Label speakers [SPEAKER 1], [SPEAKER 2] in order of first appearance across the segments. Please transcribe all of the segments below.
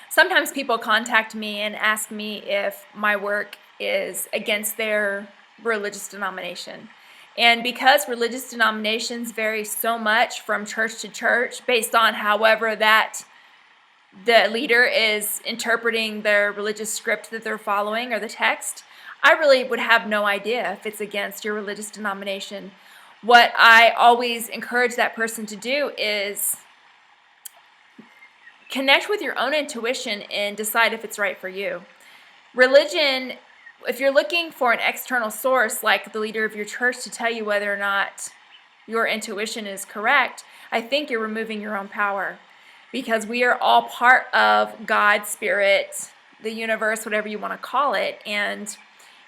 [SPEAKER 1] sometimes people contact me and ask me if my work is against their religious denomination. And because religious denominations vary so much from church to church based on however that the leader is interpreting their religious script that they're following or the text, I really would have no idea if it's against your religious denomination. What I always encourage that person to do is connect with your own intuition and decide if it's right for you. Religion, if you're looking for an external source like the leader of your church to tell you whether or not your intuition is correct, I think you're removing your own power, because we are all part of God, spirit, the universe, whatever you want to call it. And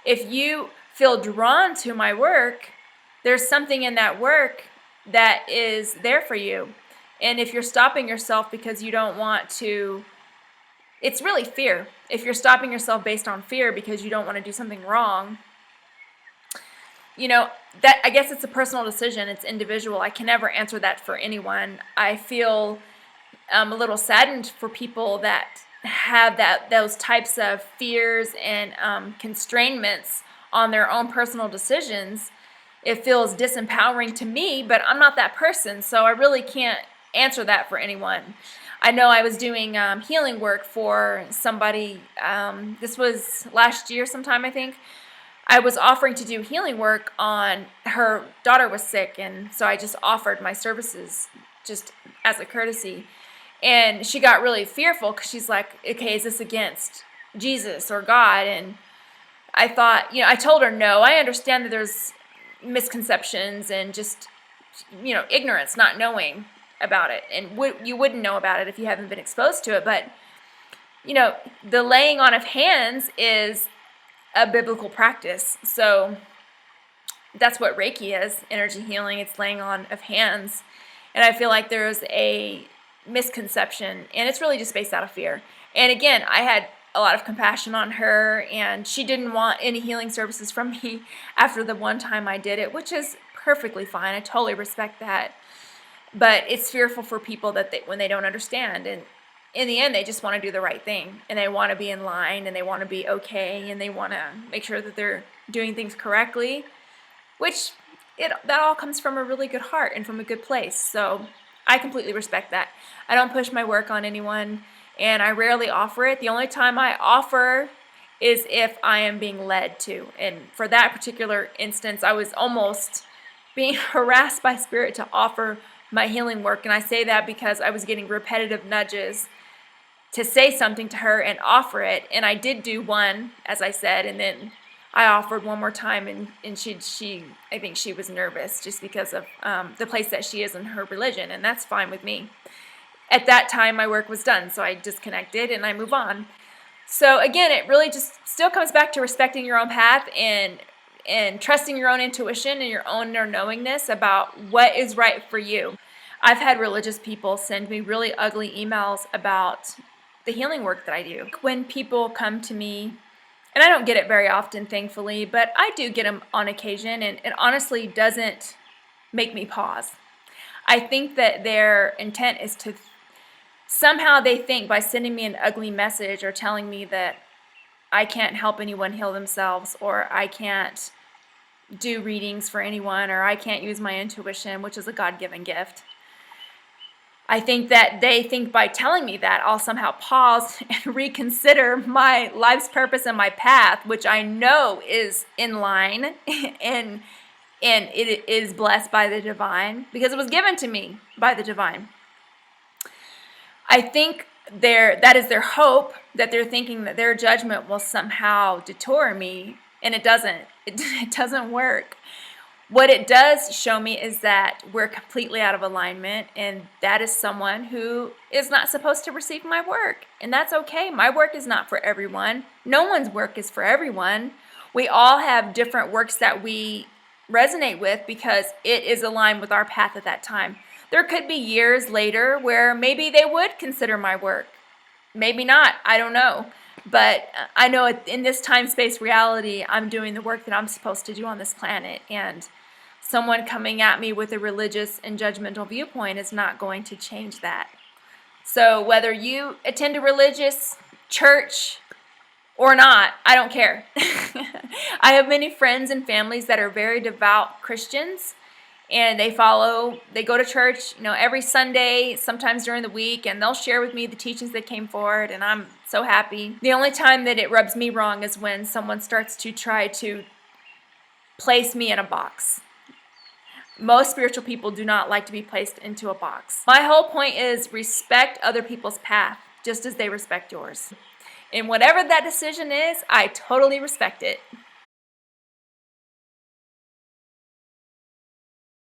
[SPEAKER 1] if you feel drawn to my work, there's something in that work that is there for you. And if you're stopping yourself because you don't want to, it's really fear. If you're stopping yourself based on fear because you don't want to do something wrong, that, I guess it's a personal decision. It's individual. I can never answer that for anyone. I feel a little saddened for people that have those types of fears and constraints on their own personal decisions. It feels disempowering to me, but I'm not that person, so I really can't answer that for anyone. I know I was doing healing work for somebody. This was last year sometime, I think. I was offering to do healing work on her daughter was sick, and so I just offered my services just as a courtesy. And she got really fearful because she's like, okay, is this against Jesus or God? And I thought, I told her, no, I understand that there's misconceptions and just, ignorance, not knowing about it. And you wouldn't know about it if you haven't been exposed to it. But, the laying on of hands is a biblical practice. So that's what Reiki is, energy healing. It's laying on of hands. And I feel like there's a misconception, and it's really just based out of fear. And again, I had a lot of compassion on her, and she didn't want any healing services from me after the one time I did it, which is perfectly fine. I totally respect that. But it's fearful for people that when they don't understand, and in the end, they just want to do the right thing, and they want to be in line, and they want to be okay, and they want to make sure that they're doing things correctly, which that all comes from a really good heart and from a good place. So I completely respect that. I don't push my work on anyone, and I rarely offer it. The only time I offer is if I am being led to. And for that particular instance, I was almost being harassed by spirit to offer my healing work. And I say that because I was getting repetitive nudges to say something to her and offer it. And I did do one, as I said, and then I offered one more time, and she I think she was nervous just because of the place that she is in her religion, and that's fine with me. At that time, my work was done, so I disconnected and I move on. So again, it really just still comes back to respecting your own path and trusting your own intuition and your own inner knowingness about what is right for you. I've had religious people send me really ugly emails about the healing work that I do. When people come to me, and I don't get it very often, thankfully, but I do get them on occasion, and it honestly doesn't make me pause. I think that their intent is to, somehow they think by sending me an ugly message or telling me that I can't help anyone heal themselves, or I can't do readings for anyone, or I can't use my intuition, which is a God-given gift. I think that they think by telling me that I'll somehow pause and reconsider my life's purpose and my path, which I know is in line and it is blessed by the divine because it was given to me by the divine. I think that is their hope, that they're thinking that their judgment will somehow detour me, and it doesn't. It doesn't work. What it does show me is that we're completely out of alignment, and that is someone who is not supposed to receive my work. And that's okay. My work is not for everyone. No one's work is for everyone. We all have different works that we resonate with because it is aligned with our path at that time. There could be years later where maybe they would consider my work. Maybe not. I don't know. But I know in this time-space reality, I'm doing the work that I'm supposed to do on this planet. And someone coming at me with a religious and judgmental viewpoint is not going to change that. So whether you attend a religious church or not, I don't care. I have many friends and families that are very devout Christians, and they go to church, every Sunday, sometimes during the week, and they'll share with me the teachings that came forward, and I'm so happy. The only time that it rubs me wrong is when someone starts to try to place me in a box. Most spiritual people do not like to be placed into a box. My whole point is respect other people's path, just as they respect yours. And whatever that decision is, I totally respect it.